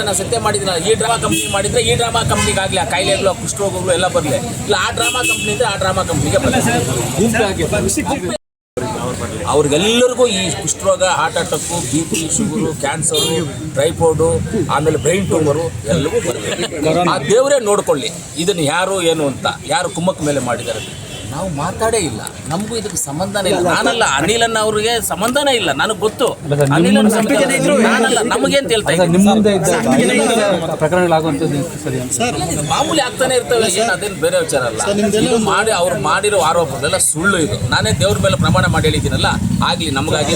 ನಾನು ಸತ್ಯ ಮಾಡಿದ್ದೀನಿ. ಈ ಡ್ರಾಮಾ ಕಂಪ್ನಿ ಮಾಡಿದರೆ ಈ ಡ್ರಾಮಾ ಕಂಪ್ನಿಗೆ ಆಗಲಿ, ಆ ಕಾಯಿಲೆಗಳು ಕುಷ್ಠರೋಗಗಳು ಎಲ್ಲ ಬರಲಿ. ಇಲ್ಲ ಆ ಡ್ರಾಮಾ ಕಂಪ್ನಿ ಇದ್ದರೆ ಆ ಡ್ರಾಮಾ ಕಂಪ್ನಿಗೆ ಬರಲಿ. ಅವ್ರಿಗೆಲ್ಲರಿಗೂ ಈ ಕುಷ್ಠರೋಗ, heart attack, BP, sugar, cancer, typhoid, ಆಮೇಲೆ ಬ್ರೈನ್ ಟ್ಯೂಮರು ಎಲ್ಲವೂ ಬರಬೇಕು. ಆ ದೇವರೇ ನೋಡ್ಕೊಳ್ಳಿ ಇದನ್ನು ಯಾರು ಏನು ಅಂತ, ಯಾರು ಕುಮ್ಮಕ್ಕ ಮೇಲೆ ಮಾಡಿದ್ದಾರೆ. ನಾವು ಮಾತಾಡೇ ಇಲ್ಲ, ನಮಗೂ ಇದಕ್ಕೆ ಸಂಬಂಧನೇ ಇಲ್ಲ. ನಾನಲ್ಲ, ಅನಿಲಣ್ಣ ಅವ್ರಿಗೆ ಸಂಬಂಧನೇ ಇಲ್ಲ, ನನಗೆ ಗೊತ್ತು. ಅನಿಲಣ್ಣ ನಾನಲ್ಲ, ನಮಗೇಂತ ಹೇಳ್ತಾ ಮಾಮೂಲಿ ಆಗ್ತಾನೆ ಇರ್ತವೆ, ಏನು ಅದೇನು ಬೇರೆ ವಿಚಾರ ಅಲ್ಲ. ಇದು ಮಾಡಿ ಅವ್ರು ಮಾಡಿರೋ ಆರೋಪಗಳೆಲ್ಲ ಸುಳ್ಳು. ಇದು ನಾನೇ ದೇವ್ರ ಮೇಲೆ ಪ್ರಮಾಣ ಮಾಡಿ ಹೇಳಿದ್ದೀನಲ್ಲ, ಆಗಲಿ ನಮಗಾಗಿ.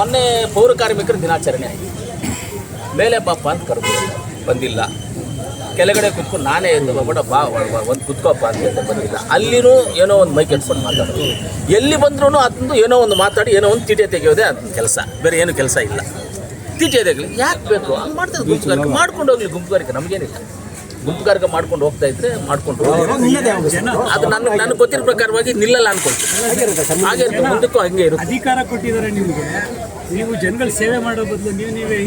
ಮೊನ್ನೆ ಪೌರ ಕಾರ್ಮಿಕರ ದಿನಾಚರಣೆ ಆಯಿತು. ಮೇಲೆ ಬಾಪ ಅಂತ ಕರೆದು ಬಂದಿಲ್ಲ. ಕೆಳಗಡೆ ಕುತ್ಕೊಂಡು ನಾನೇ ಬಡ ಬಾ ಒಂದು ಕುತ್ಕೋಪ್ಪ ಅಂತ ಬಂದಿಲ್ಲ. ಅಲ್ಲಿನೂ ಏನೋ ಒಂದು ಮೈಕ್ ಎತ್ಕೊಂಡು ಮಾತಾಡೋದು. ಎಲ್ಲಿ ಬಂದ್ರೂ ಅದನ್ನು ಏನೋ ಒಂದು ಮಾತಾಡಿ ಏನೋ ಒಂದು ತೀಟೆ ತೆಗೆಯೋದೇ ಅದನ್ನ ಕೆಲಸ, ಬೇರೆ ಏನು ಕೆಲಸ ಇಲ್ಲ. ತೀಟೆ ತೆಗಲಿ ಯಾಕೆ ಬೇಕು? ಹಂಗೆ ಮಾಡ್ತಾರೆ. ಗುಂಪುಗಾರಿಕೆ ಮಾಡ್ಕೊಂಡು ಹೋಗ್ಲಿ, ಗುಂಪುಗಾರಿಕೆ ನಮಗೇನಿಲ್ಲ. ಗುಂಪುಗಾರಿಕೆ ಮಾಡ್ಕೊಂಡು ಹೋಗ್ತಾ ಇದ್ರೆ ಮಾಡ್ಕೊಂಡು ಅದು ನನಗೆ ಗೊತ್ತಿರೋ ಪ್ರಕಾರವಾಗಿ ನಿಲ್ಲಲ್ಲ ಅನ್ಕೊಳ್ತೀನಿ. ಹಾಗೆ ಮುಂದಕ್ಕೂ ಹಂಗೆ ಇರುತ್ತೆ. ಅಧಿಕಾರ ಕೊಟ್ಟಿದ್ದಾರೆ ನಿಮಗೆ, ನೀವು ಜನಗಳ ಸೇವೆ ಮಾಡೋ ಬದಲು ನೀವೇ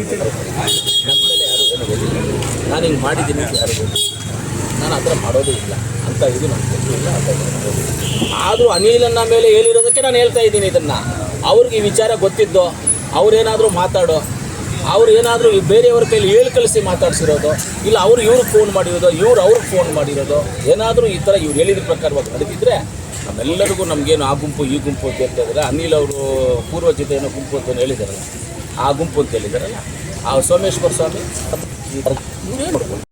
ನಾನು ಹಿಂಗೆ ಮಾಡಿದ್ದೀನಿ ಅಂತ ಯಾರು ನಾನು ಆ ಥರ ಮಾಡೋದು ಇಲ್ಲ ಅಂತ ಇದು ನನಗೆ ಗೊತ್ತಿಲ್ಲ. ಆದರೂ ಅನಿಲಣ್ಣ ಮೇಲೆ ಹೇಳಿರೋದಕ್ಕೆ ನಾನು ಹೇಳ್ತಾ ಇದ್ದೀನಿ ಇದನ್ನು. ಅವ್ರಿಗೆ ಈ ವಿಚಾರ ಗೊತ್ತಿದ್ದೋ, ಅವ್ರೇನಾದರೂ ಮಾತಾಡೋ, ಅವ್ರು ಏನಾದರೂ ಬೇರೆಯವ್ರ ಕೈಲಿ ಕಳಿಸಿ ಮಾತಾಡ್ಸಿರೋದು, ಇಲ್ಲ ಅವ್ರು ಇವ್ರಿಗೆ ಫೋನ್ ಮಾಡಿರೋದು, ಇವ್ರು ಅವ್ರಿಗೆ ಫೋನ್ ಮಾಡಿರೋದು, ಏನಾದರೂ ಈ ಥರ ಇವ್ರು ಹೇಳಿದ ಪ್ರಕಾರವಾಗಿ ನಡೆದಿದ್ದರೆ ನಮ್ಮೆಲ್ಲರಿಗೂ ನಮಗೇನು ಆ ಗುಂಪು ಈ ಗುಂಪು ಅಂತ ಹೇಳ್ತಾ ಅನಿಲ್ ಅವರು ಪೂರ್ವ ಜೊತೆ ಏನೋ ಗುಂಪು ಅಂತ ಹೇಳಿದಾರಲ್ಲ, ಆ ಗುಂಪು ಅಂತ ಹೇಳಿದಾರಲ್ಲ, ಆ ಸೋಮೇಶ್ವರ ಸ್ವಾಮಿ ಇವರೇ ನೋಡ್ಕೊಂಡು